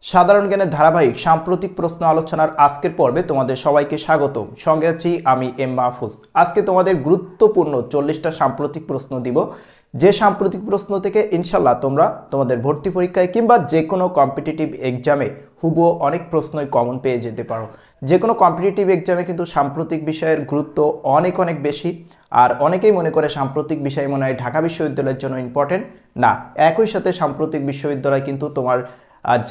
সাধারণ জ্ঞানের ধারাবাহিক সাম্প্রতিক প্রশ্ন আলোচনার আজকের পর্বে তোমাদের সবাইকে স্বাগতম। সঙ্গে আছি আমি এম মাহফুজ। আজকে তোমাদের গুরুত্বপূর্ণ 40টা সাম্প্রতিক প্রশ্ন দিব, যে সাম্প্রতিক প্রশ্ন থেকে ইনশাল্লাহ তোমরা তোমাদের ভর্তি পরীক্ষায় কিংবা যে কোনো কম্পিটিটিভ এক্সামে হুবহু অনেক প্রশ্নই কমন পেয়ে যেতে পারো। যে কোনো কম্পিটিটিভ এক্সামে কিন্তু সাম্প্রতিক বিষয়ের গুরুত্ব অনেক অনেক বেশি। আর অনেকেই মনে করে সাম্প্রতিক বিষয় মনে হয় ঢাকা বিশ্ববিদ্যালয়ের জন্য ইম্পর্টেন্ট। না, একই সাথে সাম্প্রতিক বিশ্ববিদ্যালয় কিন্তু তোমার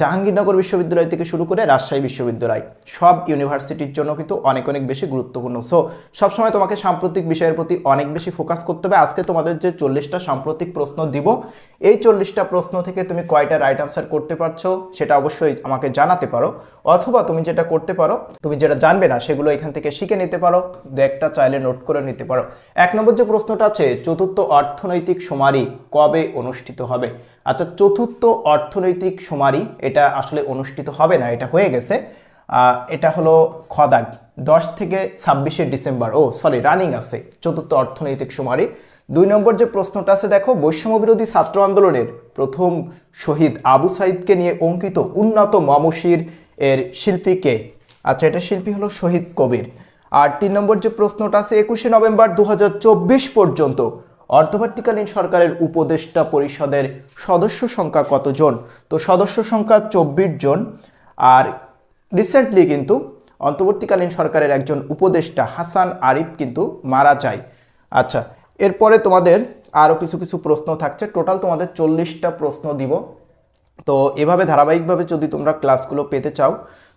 জাহাঙ্গীরনগর বিশ্ববিদ্যালয় থেকে শুরু করে রাজশাহী বিশ্ববিদ্যালয় সব ইউনিভার্সিটির জন্য কিন্তু অনেক অনেক বেশি গুরুত্বপূর্ণ। সো সবসময় তোমাকে সাম্প্রতিক বিষয়ের প্রতি অনেক বেশি ফোকাস করতে হবে। আজকে তোমাদের যে 40টা সাম্প্রতিক প্রশ্ন দিব, এই 40টা প্রশ্ন থেকে তুমি কয়টা রাইট আনসার করতে পারছো সেটা অবশ্যই আমাকে জানাতে পারো, অথবা তুমি যেটা করতে পারো, তুমি যেটা জানবে না সেগুলো এখান থেকে শিখে নিতে পারো, দু একটা চাইলে নোট করে নিতে পারো। 1 নম্বর যে প্রশ্নটা আছে, চতুর্থ অর্থনৈতিক শুমারি কবে অনুষ্ঠিত হবে? আচ্ছা, চতুর্থ অর্থনৈতিক শুমারি এটা আসলে অনুষ্ঠিত হবে না, এটা হয়ে গেছে। এটা হলো খদাগ 10 থেকে 26শে ডিসেম্বর, রানিং আছে চতুর্থ অর্থনৈতিক শুমারি। 2 নম্বর যে প্রশ্নটা আছে দেখো, বৈষম্য বিরোধী ছাত্র আন্দোলনের প্রথম শহীদ আবু সাইদকে নিয়ে অঙ্কিত উন্নত মমশির এর শিল্পী কে? আচ্ছা, এটা শিল্পী হলো শহীদ কবির। আর 3 নম্বর যে প্রশ্নটা আছে, 21শে নভেম্বর 2024 পর্যন্ত অন্তর্বর্তীকালীন সরকারের উপদেষ্টা পরিষদের সদস্য সংখ্যা কতজন? তো সদস্য সংখ্যা 24 জন। আর রিসেন্টলি কিন্তু অন্তর্বর্তীকালীন সরকারের একজন উপদেষ্টা হাসান আরিফ কিন্তু মারা যায়। আচ্ছা, এরপরে তোমাদের আরও কিছু কিছু প্রশ্ন থাকছে। টোটাল তোমাদের 40টা প্রশ্ন দিব। তো এভাবে ধারাবাহিকভাবে যদি তোমরা ক্লাসগুলো পেতে চাও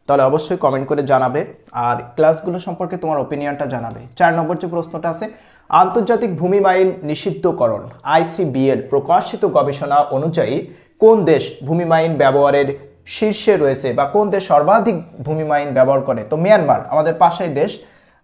তাহলে অবশ্যই কমেন্ট করে জানাবে, আর ক্লাসগুলো সম্পর্কে তোমার ওপিনিয়নটা জানাবে। 4 নম্বর যে প্রশ্নটা আছে, আন্তর্জাতিক ভূমি মাইন নিষিদ্ধকরণ ICBL প্রকাশিত গবেষণা অনুযায়ী কোন দেশ ভূমি মাইন ব্যবহারের শীর্ষে রয়েছে, বা কোন দেশ সর্বাধিক ভূমি মাইন ব্যবহার করে? তো মিয়ানমার, আমাদের পাশের দেশ,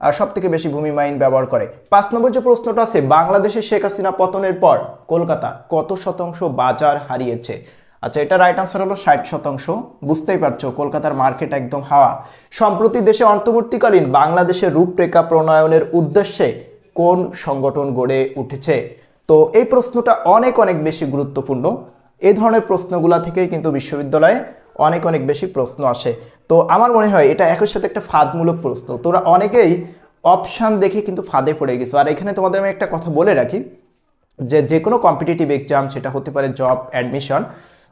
আর সব থেকে বেশি ভূমি মাইন ব্যবহার করে। 5 নম্বর যে প্রশ্নটা আছে, বাংলাদেশে শেখ হাসিনা পতনের পর কলকাতা কত শতাংশ বাজার হারিয়েছে? আচ্ছা, এটা রাইট আনসার হলো 60%। বুঝতেই পারছো কলকাতার মার্কেট একদম হাওয়া। সম্প্রতি দেশে অন্তর্বর্তীকালীন বাংলাদেশের রূপরেখা প্রণয়নের উদ্দেশ্যে কোন সংগঠন গড়ে উঠেছে? তো এই প্রশ্নটা অনেক অনেক বেশি গুরুত্বপূর্ণ। এই ধরনের প্রশ্নগুলা থেকেই কিন্তু বিশ্ববিদ্যালয়ে অনেক অনেক বেশি প্রশ্ন আসে। তো আমার মনে হয় এটা একই সাথে একটা ফাঁদমূলক প্রশ্ন। তোরা অনেকেই অপশান দেখে কিন্তু ফাঁদে পড়ে গেছো। আর এখানে তোমাদের আমি একটা কথা বলে রাখি, যে কোনো কম্পিটিটিভ এক্সাম, সেটা হতে পারে জব, অ্যাডমিশন,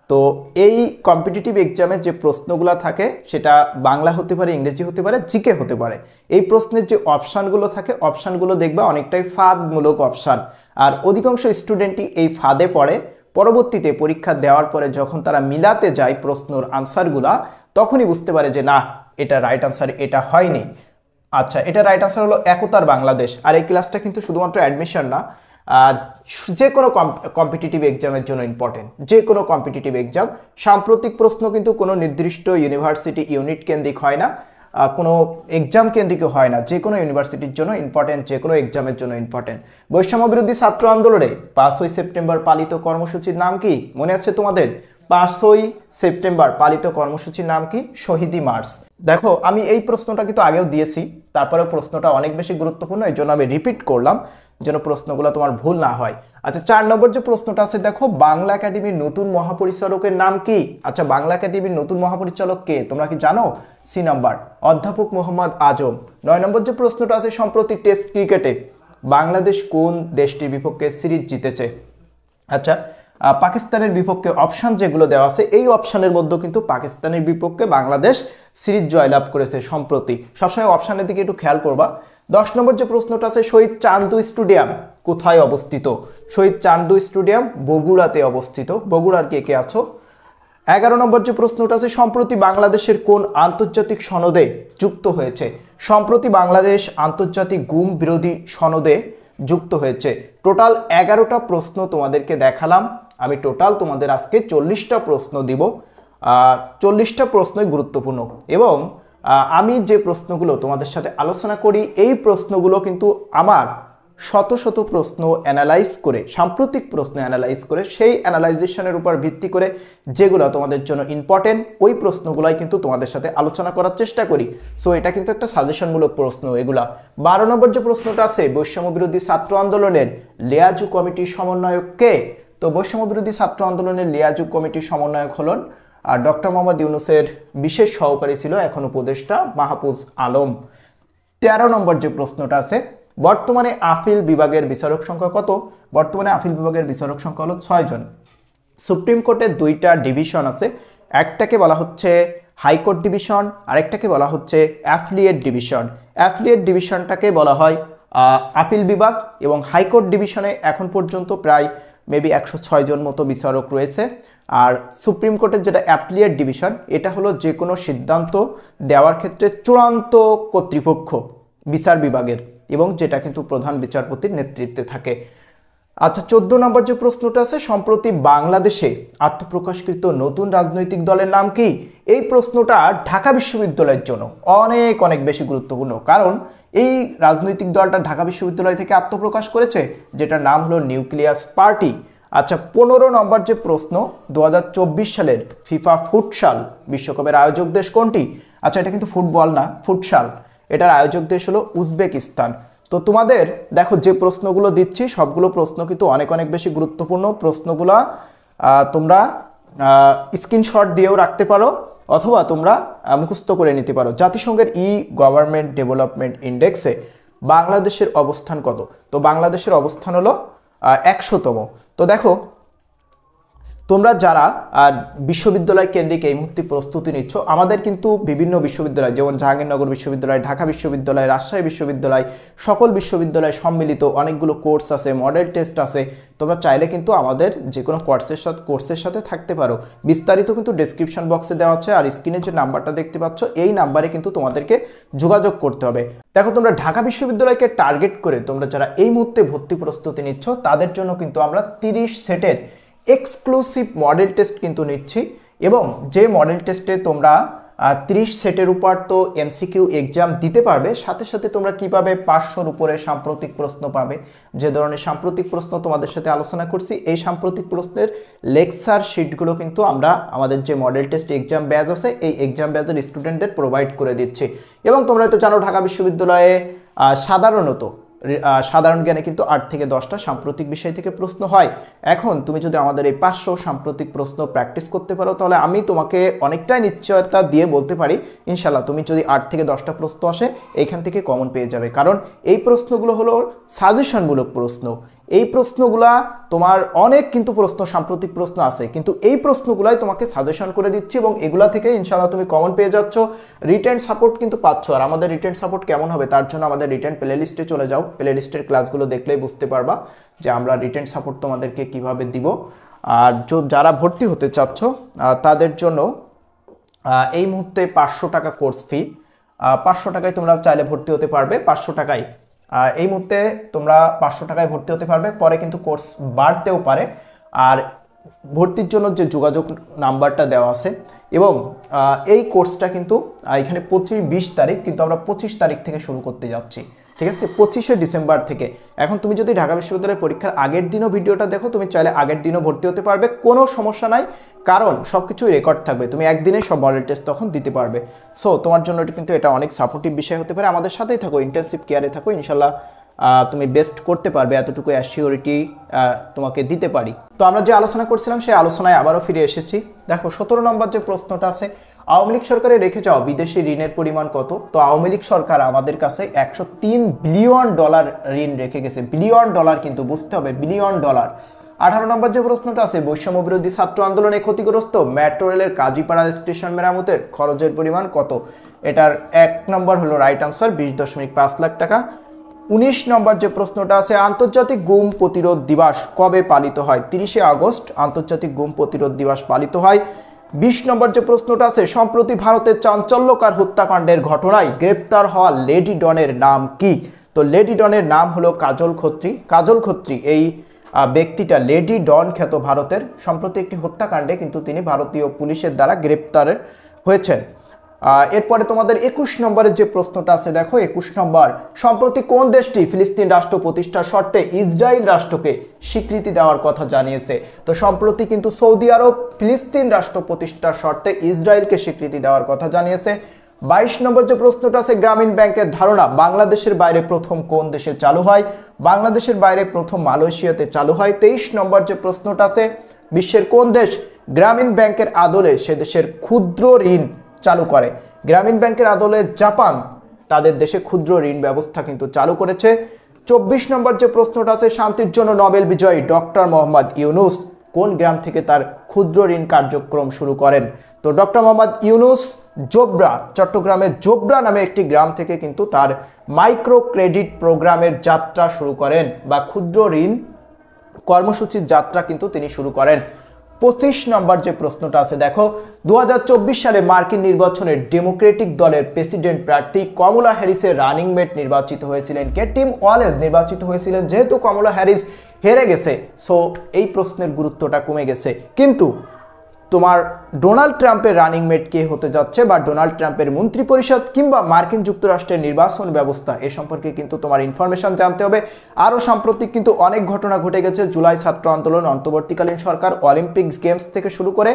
তো এই কম্পিটিটিভ এক্সামের যে প্রশ্নগুলো থাকে সেটা বাংলা হতে পারে, ইংরেজি হতে পারে, জিকে হতে পারে। এই প্রশ্নের যে অপশানগুলো থাকে, অপশানগুলো দেখবা অনেকটাই ফাঁদমূলক অপশান। আর অধিকাংশ স্টুডেন্টই এই ফাঁদে পড়ে। পরবর্তীতে পরীক্ষা দেওয়ার পরে যখন তারা মিলাতে যায় প্রশ্নর আনসারগুলা, তখনই বুঝতে পারে যে না, এটা রাইট আনসার, এটা হয়নি। আচ্ছা, এটা রাইট আনসার হলো একতার বাংলাদেশ। আর এই ক্লাসটা কিন্তু শুধুমাত্র অ্যাডমিশন না, যে কোনো কম্পিটিটিভ এক্সামের জন্য ইম্পর্টেন্ট। যে কোনো কম্পিটিটিভ এক্সাম, সাম্প্রতিক প্রশ্ন কিন্তু কোনো নির্দিষ্ট ইউনিভার্সিটি ইউনিট কেন্দ্রিক হয় না, কোনো এক্সাম কেন্দ্রিকও হয় না। যে কোনো ইউনিভার্সিটির জন্য ইম্পর্টেন্ট, যে কোনো এক্সামের জন্য ইম্পর্টেন্ট। বৈষম্য বিরোধী ছাত্র আন্দোলনে 5ই সেপ্টেম্বর পালিত কর্মসূচির নাম কি? মনে আছে তোমাদের? 5ই সেপ্টেম্বর পালিত কর্মসূচির নাম কি? শহীদি মার্চ। দেখো, আমি এই প্রশ্নটা কিন্তু আগেও দিয়েছি, তারপরে প্রশ্নটা অনেক বেশি গুরুত্বপূর্ণ, এই জন্য আমি রিপিট করলাম যেন প্রশ্নগুলো তোমার ভুল না হয়। আচ্ছা, 4 নম্বর যে প্রশ্নটা আছে দেখো, বাংলা একাডেমির নতুন মহাপরিচালকের নাম কি? আচ্ছা, বাংলা একাডেমির নতুন মহাপরিচালক কে তোমরা কি জানো? সি নাম্বার, অধ্যাপক মোহাম্মদ আজম। 9 নম্বর যে প্রশ্নটা আছে, সম্প্রতি টেস্ট ক্রিকেটে বাংলাদেশ কোন দেশটির বিপক্ষে সিরিজ জিতেছে? আচ্ছা, পাকিস্তানের বিপক্ষে অপশান যেগুলো দেওয়া আছে, এই অপশানের মধ্যে কিন্তু পাকিস্তানের বিপক্ষে বাংলাদেশ সিরিজ জয়লাভ করেছে সম্প্রতি। সবসময় অপশানের দিকে একটু খেয়াল করবা। 10 নম্বর যে প্রশ্নটা আছে, শহীদ চান্দু স্টেডিয়াম কোথায় অবস্থিত? শহীদ চান্দু স্টেডিয়াম বগুড়াতে অবস্থিত। বগুড়ার কে কে আছো? 11 নম্বর যে প্রশ্নটা আছে, সম্প্রতি বাংলাদেশের কোন আন্তর্জাতিক সনদে যুক্ত হয়েছে? সম্প্রতি বাংলাদেশ আন্তর্জাতিক গুম বিরোধী সনদে যুক্ত হয়েছে। টোটাল 11টা প্রশ্ন তোমাদেরকে দেখালাম আমি। টোটাল তোমাদের আজকে 40টা প্রশ্ন দিব। 40টা প্রশ্নই গুরুত্বপূর্ণ, এবং আমি যে প্রশ্নগুলো তোমাদের সাথে আলোচনা করি, এই প্রশ্নগুলো কিন্তু আমার শত শত প্রশ্ন অ্যানালাইজ করে, সাম্প্রতিক প্রশ্ন অ্যানালাইজ করে, সেই অ্যানালাইজেশনের উপর ভিত্তি করে যেগুলো তোমাদের জন্য ইম্পর্টেন্ট, ওই প্রশ্নগুলাই কিন্তু তোমাদের সাথে আলোচনা করার চেষ্টা করি। সো এটা কিন্তু একটা সাজেশনমূলক প্রশ্ন এগুলা। 12 নম্বর যে প্রশ্নটা আছে, বৈষম্য বিরোধী ছাত্র আন্দোলনের লিয়াজু কমিটির সমন্বয়ক কে? তো বৈষম্য বিরোধী ছাত্র আন্দোলনের লিয়াজু কমিটির সমন্বয়ক হলেন আর ডক্টর মোহাম্মদ ইউনূসের বিশেষ সহকারী ছিল এখন উপদেষ্টা মাহফুজ আলম। 13 নম্বর যে প্রশ্নটা আছে, বর্তমানে আপিল বিভাগের বিচারক সংখ্যা কত? বর্তমানে আপিল বিভাগের বিচারক সংখ্যা হলো 6 জন। সুপ্রিম কোর্টের 2টা ডিভিশন আছে, একটাকে বলা হচ্ছে হাইকোর্ট ডিভিশন, আরেকটাকে বলা হচ্ছে অ্যাফিলিয়েট ডিভিশন। অ্যাফিলিয়েট ডিভিশনটাকে বলা হয় আপিল বিভাগ, এবং হাইকোর্ট ডিভিশনে এখন পর্যন্ত প্রায় মেবি 106 জন মতো বিচারক রয়েছে। আর সুপ্রিম কোর্টের যেটা অ্যাফিলিয়েট ডিভিশন, এটা হলো যে কোনো সিদ্ধান্ত দেওয়ার ক্ষেত্রে চূড়ান্ত কর্তৃপক্ষ বিচার বিভাগের, এবং যেটা কিন্তু প্রধান বিচারপতির নেতৃত্বে থাকে। আচ্ছা, 14 নম্বর যে প্রশ্নটা আছে, সম্প্রতি বাংলাদেশে আত্মপ্রকাশকৃত নতুন রাজনৈতিক দলের নাম কি? এই প্রশ্নটা ঢাকা বিশ্ববিদ্যালয়ের জন্য অনেক অনেক বেশি গুরুত্বপূর্ণ, কারণ এই রাজনৈতিক দলটা ঢাকা বিশ্ববিদ্যালয় থেকে আত্মপ্রকাশ করেছে, যেটার নাম হলো নিউক্লিয়াস পার্টি। আচ্ছা, 15 নম্বর যে প্রশ্ন, 2024 সালের ফিফা ফুটসাল বিশ্বকাপের আয়োজক দেশ কোনটি? আচ্ছা, এটা কিন্তু ফুটবল না, ফুটসাল, এটার আয়োজক দেশ হলো উজবেকিস্তান। তো তোমাদের দেখো যে প্রশ্নগুলো দিচ্ছি সবগুলো প্রশ্ন কিন্তু অনেক অনেক বেশি গুরুত্বপূর্ণ। প্রশ্নগুলো তোমরা স্ক্রিনশট দিয়েও রাখতে পারো, অথবা তোমরা মুখস্থ করে নিতে পারো। জাতিসংঘের গভর্নমেন্ট ডেভেলপমেন্ট ইন্ডেক্সে বাংলাদেশের অবস্থান কত? তো বাংলাদেশের অবস্থান হলো 100তম। তো দেখো, তোমরা যারা বিশ্ববিদ্যালয় কেন্দ্রিক এই মুহূর্তে প্রস্তুতি নিচ্ছ, আমাদের কিন্তু বিভিন্ন বিশ্ববিদ্যালয়, যেমন জাহাঙ্গীরনগর বিশ্ববিদ্যালয়, ঢাকা বিশ্ববিদ্যালয়, রাজশাহী বিশ্ববিদ্যালয়, সকল বিশ্ববিদ্যালয় সম্মিলিত অনেকগুলো কোর্স আছে, মডেল টেস্ট আছে। তোমরা চাইলে কিন্তু আমাদের যে কোনো কোর্সের সাথে থাকতে পারো। বিস্তারিত কিন্তু ডেসক্রিপশন বক্সে দেওয়া আছে, আর স্ক্রিনে যে নাম্বারটা দেখতে পাচ্ছ এই নাম্বারে কিন্তু তোমাদেরকে যোগাযোগ করতে হবে। দেখো, তোমরা ঢাকা বিশ্ববিদ্যালয়কে টার্গেট করে তোমরা যারা এই মুহূর্তে ভর্তি প্রস্তুতি নিচ্ছ, তাদের জন্য কিন্তু আমরা 30 সেটের এক্সক্লুসিভ মডেল টেস্ট কিন্তু নিচ্ছি, এবং যে মডেল টেস্টে তোমরা 30 সেটের উপর তো এমসিকিউ এক্সাম দিতে পারবে, সাথে সাথে তোমরা কি পাবে, 500-র উপরে সাম্প্রতিক প্রশ্ন পাবে। যে ধরনের সাম্প্রতিক প্রশ্ন তোমাদের সাথে আলোচনা করছি, এই সাম্প্রতিক প্রশ্নের লেকচার শিটগুলো কিন্তু আমরা আমাদের যে মডেল টেস্ট এক্সাম ব্যাচ আছে, এই এক্সাম ব্যাচের স্টুডেন্টদের প্রোভাইড করে দিচ্ছি। এবং তোমরা তো জানো ঢাকা বিশ্ববিদ্যালয়ে সাধারণ জ্ঞানে কিন্তু 8 থেকে 10টা সাম্প্রতিক বিষয় থেকে প্রশ্ন হয়। এখন তুমি যদি আমাদের এই 500 সাম্প্রতিক প্রশ্ন প্র্যাকটিস করতে পারো, তাহলে আমি তোমাকে অনেকটাই নিশ্চয়তা দিয়ে বলতে পারি, ইনশাল্লাহ তুমি যদি 8 থেকে 10টা প্রশ্ন আসে, এইখান থেকে কমন পেয়ে যাবে। কারণ এই প্রশ্নগুলো হলো সাজেশনমূলক প্রশ্ন। এই প্রশ্নগুলা তোমার অনেক কিন্তু প্রশ্ন সাম্প্রতিক প্রশ্ন আছে, কিন্তু এই প্রশ্নগুলাই তোমাকে সাজেশন করে দিচ্ছি, এবং এগুলা থেকে ইনশাআল্লাহ তুমি কমন পেয়ে যাচ্ছ। রিটেন সাপোর্ট কিন্তু পাচ্ছ। আর আমাদের রিটেন সাপোর্ট কেমন হবে, তার জন্য আমাদের রিটেন প্লেলিস্টে চলে যাও। প্লেলিস্টের ক্লাসগুলো দেখলেই বুঝতে পারবা যে আমরা রিটেন সাপোর্ট তোমাদেরকে কিভাবে দিব। আর যারা ভর্তি হতে চাচ্ছ তাদের জন্য এই মুহূর্তে 500 টাকা কোর্স ফি, 500 টাকায় তোমরা চাইলে ভর্তি হতে পারবে। 500 টাকায় এই মুহূর্তে তোমরা 500 টাকায় ভর্তি হতে পারবে, পরে কিন্তু কোর্স বাড়তেও পারে। আর ভর্তির জন্য যে যোগাযোগ নাম্বারটা দেওয়া আছে, এবং এই কোর্সটা কিন্তু এখানে 20 তারিখ, কিন্তু আমরা 25 তারিখ থেকে শুরু করতে যাচ্ছি, ঠিক আছে, 25শে ডিসেম্বর থেকে। এখন তুমি যদি ঢাকা বিশ্ববিদ্যালয়ের পরীক্ষার আগের দিনও ভিডিওটা দেখো, তুমি চাইলে আগের দিনও ভর্তি হতে পারবে, কোনো সমস্যা নাই, কারণ সব কিছুই রেকর্ড থাকবে। তুমি একদিনে সব মডেল টেস্ট তখন দিতে পারবে। সো তোমার জন্য কিন্তু এটা অনেক সাপোর্টিভ বিষয় হতে পারে। আমাদের সাথেই থাকো, ইন্টেনসিভ কেয়ারে থাকো, ইনশাল্লাহ তুমি বেস্ট করতে পারবে, এতটুকু অ্যাসিওরিটি তোমাকে দিতে পারি। তো আমরা যে আলোচনা করছিলাম সেই আলোচনায় আবারও ফিরে এসেছি। দেখো, 17 নম্বর যে প্রশ্নটা আছে, আওয়ামী লীগ সরকারে রেখে যাও বিদেশি ঋণের পরিমাণ কত? তো আওয়ামী লীগ সরকার আমাদের কাছে $103 বিলিয়ন ঋণ রেখে গেছে। বিলিয়ন ডলার কিন্তু, বুঝতে হবে, বিলিয়ন ডলার। 18 নম্বর যে প্রশ্নটা আছে, বৈষম্য বিরোধী ছাত্র আন্দোলনে ক্ষতিগ্রস্ত মেট্রো রেলের কাজীপাড়া স্টেশন মেরামতের খরচের পরিমাণ কত? এটার 1 নম্বর হলো রাইট আনসার, 20.5 লাখ টাকা। 19 নম্বর যে প্রশ্নটা আছে, আন্তর্জাতিক গুম প্রতিরোধ দিবস কবে পালিত হয়? 30শে আগস্ট আন্তর্জাতিক গুম প্রতিরোধ দিবস পালিত হয়। 20 নম্বর যে প্রশ্নটা আছে, সম্প্রতি ভারতের চাঞ্চল্যকর হত্যাকাণ্ডের ঘটনায় গ্রেপ্তার হওয়া লেডি ডনের নাম কি? তো লেডি ডনের নাম হলো কাজল খত্রী। কাজল খত্রী এই ব্যক্তিটা লেডি ডন খ্যাত ভারতের। সম্প্রতি একটি হত্যাকাণ্ডে কিন্তু তিনি ভারতীয় পুলিশের দ্বারা গ্রেপ্তার হয়েছেন। এরপরে তোমাদের 21 নম্বরের যে প্রশ্নটা আছে, দেখো 21 নম্বর, সম্প্রতি কোন দেশটি ফিলিস্তিন রাষ্ট্র প্রতিষ্ঠার শর্তে ইসরায়েল রাষ্ট্রকে স্বীকৃতি দেওয়ার কথা জানিয়েছে? তো সম্প্রতি কিন্তু সৌদি আরব ফিলিস্তিন রাষ্ট্র প্রতিষ্ঠার শর্তে ইসরায়েলকে স্বীকৃতি দেওয়ার কথা জানিয়েছে। 22 নম্বর যে প্রশ্নটা আছে, গ্রামীণ ব্যাংকের ধারণা বাংলাদেশের বাইরে প্রথম কোন দেশে চালু হয়? বাংলাদেশের বাইরে প্রথম মালয়েশিয়াতে চালু হয়। 23 নম্বর যে প্রশ্নটা আছে, বিশ্বের কোন দেশ গ্রামীণ ব্যাংকের আদলে সে দেশের ক্ষুদ্র ঋণ চালু করে? গ্রামীণ ব্যাংকের আদলে জাপান তাদের দেশে ক্ষুদ্র ঋণ ব্যবস্থা কিন্তু চালু করেছে। 24 নম্বর যে প্রশ্নটা আছে, শান্তির জন্য নোবেল বিজয়ী ডক্টর মোহাম্মদ ইউনূস কোন গ্রাম থেকে তার ক্ষুদ্র ঋণ কার্যক্রম শুরু করেন? তো ডক্টর মোহাম্মদ ইউনূস জোবরা, চট্টগ্রামের জোবরা নামে একটি গ্রাম থেকে কিন্তু তার মাইক্রো ক্রেডিট প্রোগ্রামের যাত্রা শুরু করেন, বা ক্ষুদ্র ঋণ কর্মসূচির যাত্রা কিন্তু তিনি শুরু করেন। 25 নম্বর যে প্রশ্নটা আছে দেখো, 2024 সালে মার্কিন নির্বাচনে ডেমোক্রেটিক দলের প্রেসিডেন্ট প্রার্থী কমলা হ্যারিসের রানিং মেট নির্বাচিত হয়েছিলেন কে? টিম ওয়ালেস নির্বাচিত হয়েছিলেন। যেহেতু কমলা হ্যারিস হেরে গেছে, সো এই প্রশ্নের গুরুত্বটা কমে গেছে। কিন্তু তোমার ডোনাল্ড ট্রাম্পের রানিং মেট কে হতে যাচ্ছে, বা ডোনাল্ড ট্রাম্পের মন্ত্রী পরিষদ কিংবা মার্কিন যুক্তরাষ্ট্রের নির্বাচন ব্যবস্থা, এ সম্পর্কে কিন্তু তোমার ইনফরমেশন জানতে হবে। আরও সাম্প্রতিক কিন্তু অনেক ঘটনা ঘটে গেছে। জুলাই ছাত্র আন্দোলন, অন্তর্বর্তীকালীন সরকার, অলিম্পিক্স গেমস থেকে শুরু করে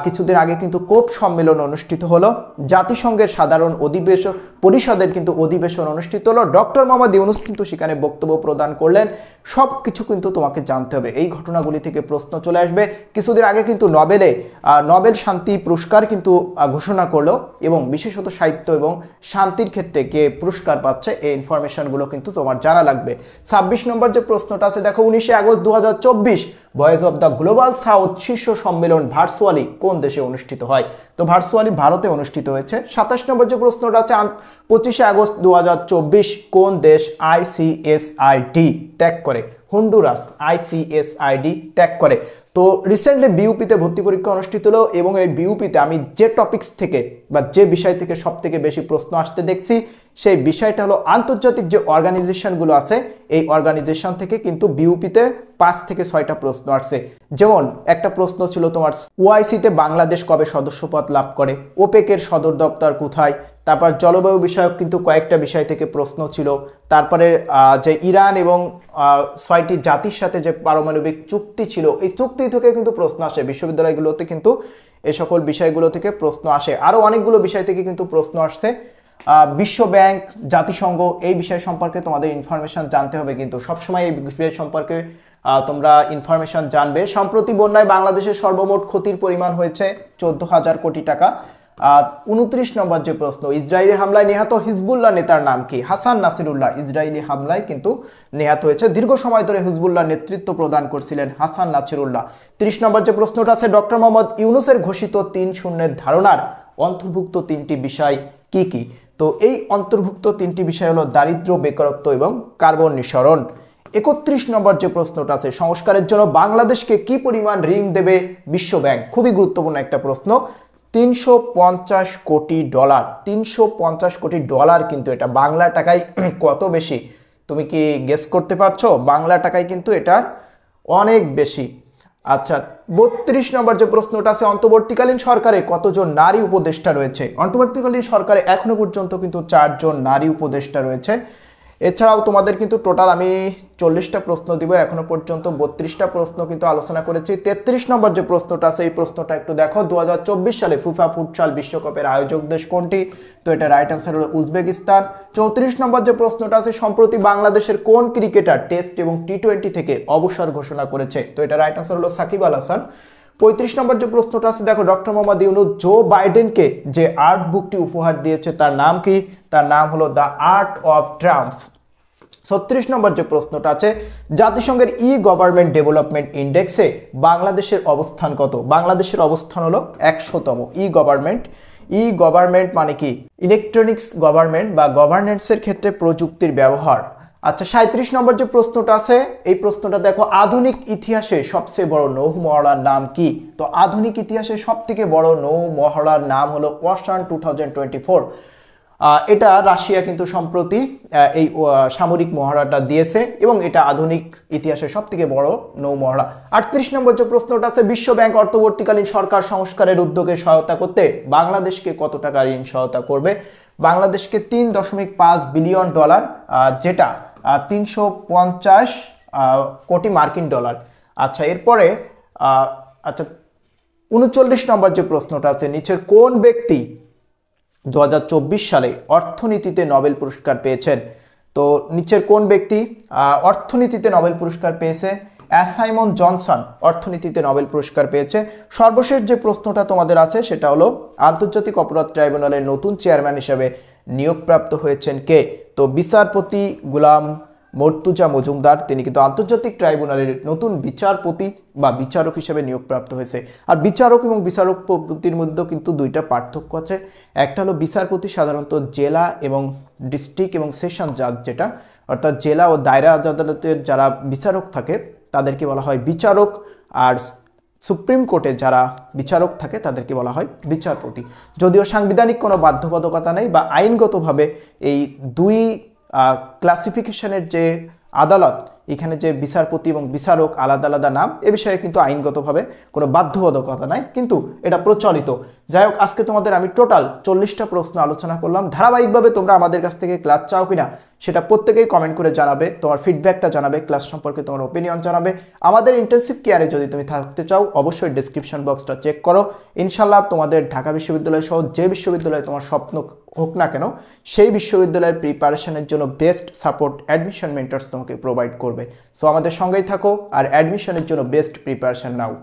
কিছুদিন আগে কিন্তু কোপ সম্মেলন অনুষ্ঠিত হলো, জাতিসংঘের সাধারণ অধিবেশন পরিষদের কিন্তু অধিবেশন অনুষ্ঠিত হলো, ডক্টর মোহাম্মদ ইউনূস কিন্তু সেখানে বক্তব্য প্রদান করলেন। সব কিছু কিন্তু তোমাকে জানতে হবে। এই ঘটনাগুলি থেকে প্রশ্ন চলে আসবে। কিছুদিন আগে কিন্তু নোবেল শান্তি পুরস্কার কিন্তু ঘোষণা করলো, এবং বিশেষত সাহিত্য এবং শান্তির ক্ষেত্রে কে পুরস্কার পাচ্ছে, এই ইনফরমেশনগুলো কিন্তু তোমার জানা লাগবে। 26 নম্বর যে প্রশ্নটা আছে দেখো, 19 August 2024 voice of the global south শীর্ষ সম্মেলন ভার্চুয়ালি কোন দেশে অনুষ্ঠিত হয়? তো ভার্চুয়ালি ভারতে অনুষ্ঠিত হয়েছে। 27 নম্বর যে প্রশ্নটা আছে, 25 আগস্ট 2024 কোন দেশ আইসিএসআইডি ত্যাগ করে? হন্ডুরাস আইসিএসআইডি ত্যাগ করে। তো রিসেন্টলি বিউপিতে ভর্তি পরীক্ষা অনুষ্ঠিত হলো, এবং এই বিউপিতে আমি যে টপিকস থেকে বা যে বিষয় থেকে সব থেকে বেশি প্রশ্ন আসতে দেখছি, সেই বিষয়টা হলো আন্তর্জাতিক যে অর্গানাইজেশনগুলো আছে, এই অর্গানাইজেশন থেকে কিন্তু বিউপিতে 5 থেকে 6টা প্রশ্ন আসছে। যেমন একটা প্রশ্ন ছিল তোমার, ওআইসিতে বাংলাদেশ কবে সদস্যপদ লাভ করে? ওপেকের সদর দপ্তর কোথায়? তারপর জলবায়ু বিষয়ক কিন্তু কয়েকটা বিষয় থেকে প্রশ্ন ছিল। তারপরে যে ইরান এবং 6টি জাতির সাথে যে পারমাণবিক চুক্তি ছিল, এই চুক্তি থেকে কিন্তু প্রশ্ন আসে। বিশ্ববিদ্যালয়গুলোতে কিন্তু এই সকল বিষয়গুলো থেকে প্রশ্ন আসে। আরও অনেকগুলো বিষয় থেকে কিন্তু প্রশ্ন আসছে। বিশ্ব ব্যাংক, জাতিসংঘ, এই বিষয় সম্পর্কে তোমাদের ইনফরমেশন জানতে হবে। কিন্তু সবসময় এই বিষয় সম্পর্কে তোমরা ইনফরমেশন জানবে। সম্প্রতি বন্যায় বাংলাদেশের সর্বমোট ক্ষতির পরিমাণ হয়েছে 14,000 কোটি টাকা। 29 নম্বর যে প্রশ্ন, ইসরায়েলি হামলায় নিহত হিজবুল্লাহ নেতার নাম কি? হাসান নাসিরুল্লাহ ইসরায়েলি হামলায় কিন্তু নিহত হয়েছে। দীর্ঘ সময় ধরে হিজবুল্লাহ নেতৃত্ব প্রদান করছিলেন হাসান নাসিরুল্লাহ। 30 নম্বর যে প্রশ্নটা আছে, ডক্টর মোহাম্মদ ইউনূসের ঘোষিত 3 শূন্যের ধারণার অন্তর্ভুক্ত 3টি বিষয় কি কি? তো এই অন্তর্ভুক্ত 3টি বিষয় হলো দারিদ্র্য, বেকারত্ব এবং কার্বন নিঃসরণ। 31 নম্বর যে প্রশ্নটা আছে, সংস্কারের জন্য বাংলাদেশকে কি পরিমাণ ঋণ দেবে বিশ্ব ব্যাংক? খুবই গুরুত্বপূর্ণ একটা প্রশ্ন। 350 কোটি ডলার। 350 কোটি ডলার, কিন্তু এটা বাংলা টাকায় কত বেশি তুমি কি গেস করতে পারছো? বাংলা টাকায় কিন্তু এটা অনেক বেশি। আচ্ছা, 32 নম্বর যে প্রশ্নটা আছে, অন্তর্বর্তীকালীন সরকারে কতজন নারী উপদেষ্টা রয়েছে? অন্তর্বর্তীকালীন সরকারে এখনো পর্যন্ত কিন্তু 4 জন নারী উপদেষ্টা রয়েছে। এছাড়াও তোমাদের কিন্তু টোটাল আমি 40টা প্রশ্ন দিব, এখনো পর্যন্ত 32টা প্রশ্ন কিন্তু আলোচনা করেছি। 33 নম্বর যে প্রশ্নটা আছে, এই প্রশ্নটা একটু দেখো, 2024 সালে ফিফা ফুটসাল বিশ্বকাপের আয়োজক দেশ কোনটি? তো এটা রাইট অ্যান্সার হলো উজবেকিস্তান। 34 নম্বর যে প্রশ্নটা আছে, সম্প্রতি বাংলাদেশের কোন ক্রিকেটার টেস্ট এবং টি20 থেকে অবসর ঘোষণা করেছে? তো এটা রাইট অ্যান্সার হলো সাকিব আল হাসান। 35 নম্বর যে প্রশ্নটা আছে দেখো, ডক্টর মোহাম্মদ ইউনূস জো বাইডেনকে যে আর্ট বুকটি উপহার দিয়েছে তার নাম কি? তার নাম হলো দ্য আর্ট অফ ট্রাম্প। 36 নম্বর যে প্রশ্নটা আছে, জাতিসংঘের ই গভর্নমেন্ট ডেভেলপমেন্ট ইন্ডেক্সে বাংলাদেশের অবস্থান কত? বাংলাদেশের অবস্থান হলো 100তম। ই গভর্নমেন্ট মানে কি? ইলেকট্রনিক্স গভর্নমেন্ট বা গভর্নেন্সের ক্ষেত্রে প্রযুক্তির ব্যবহার। আচ্ছা, 37 নম্বর যে প্রশ্নটা আছে, এই প্রশ্নটা দেখো, আধুনিক ইতিহাসে সবচেয়ে বড় নৌ মহড়ার নাম কি? তো আধুনিক ইতিহাসে সবথেকে বড় নৌ মহড়ার নাম হলো ওয়াসান 2024। এটা রাশিয়া কিন্তু সম্প্রতি এই সামরিক মহড়াটা দিয়েছে, এবং এটা আধুনিক ইতিহাসের সবথেকে বড় নৌ মহড়া। 38 নম্বর যে প্রশ্নটা আছে, বিশ্ব ব্যাংক অন্তর্বর্তীকালীন সরকার সংস্কারের উদ্যোগে সহায়তা করতে বাংলাদেশকে কত টাকা ঋণ সহায়তা করবে? বাংলাদেশকে $3.5 বিলিয়ন, যেটা 350 কোটি মার্কিন ডলার। আচ্ছা, এরপরে 39 নম্বর যে প্রশ্নটা আছে, নিচের কোন ব্যক্তি 2024 সালে অর্থনীতিতে নোবেল পুরস্কার পেয়েছেন? তো নিচের কোন ব্যক্তি অর্থনীতিতে নোবেল পুরস্কার পেয়েছে? সাইমন জনসন অর্থনীতিতে নোবেল পুরস্কার পেয়েছে। সর্বশেষ যে প্রশ্নটা তোমাদের আছে সেটা হলো আন্তর্জাতিক অপরাধ ট্রাইব্যুনালের নতুন চেয়ারম্যান হিসেবে নিয়োগপ্রাপ্ত হয়েছেন কে? তো বিচারপতি গোলাম মর্তুজা মজুমদার, তিনি কিন্তু আন্তর্জাতিক ট্রাইব্যুনালের নতুন বিচারপতি বা বিচারক হিসেবে নিয়োগপ্রাপ্ত হয়েছে। আর বিচারক এবং বিচারপতির মধ্যে কিন্তু দুইটা পার্থক্য আছে। একটা হলো বিচারপতি সাধারণত জেলা এবং ডিস্ট্রিক্ট এবং সেশন জাজ, যেটা অর্থাৎ জেলা ও দায়রা আদালতের যারা বিচারক থাকে তাদেরকে বলা হয় বিচারক, আর সুপ্রিম কোর্টে যারা বিচারক থাকে তাদেরকে বলা হয় বিচারপতি। যদিও সাংবিধানিক কোনো বাধ্যবাধকতা নেই বা আইনগতভাবে এই দুই ক্লাসিফিকেশনের যে আদালত, এখানে যে বিচারপতি এবং বিচারক আলাদা আলাদা নাম, এ বিষয়ে কিন্তু আইনগতভাবে কোনো বাধ্যবাধকতা নাই, কিন্তু এটা প্রচলিত। যাই হোক, আজকে তোমাদের আমি টোটাল 40টা প্রশ্ন আলোচনা করলাম। ধারাবাহিকভাবে তোমরা আমাদের কাছ থেকে ক্লাস চাও কিনা সেটা প্রত্যেকেই কমেন্ট করে জানাবে, তোমার ফিডব্যাকটা জানাবে, ক্লাস সম্পর্কে তোমার ওপিনিয়ন জানাবে। আমাদের ইন্টেনসিভ কেয়ারে যদি তুমি থাকতে চাও অবশ্যই ডেসক্রিপশন বক্সটা চেক করো। ইনশাল্লাহ তোমাদের ঢাকা বিশ্ববিদ্যালয় সহ যে বিশ্ববিদ্যালয়ে তোমার স্বপ্ন হোক না কেন, সেই বিশ্ববিদ্যালয়ের প্রিপারেশনের জন্য বেস্ট সাপোর্ট অ্যাডমিশন মেন্টরস তোমাকে প্রোভাইড করবে। সো আমাদের সঙ্গেই থাকো আর অ্যাডমিশনের জন্য বেস্ট প্রিপারেশন নাও।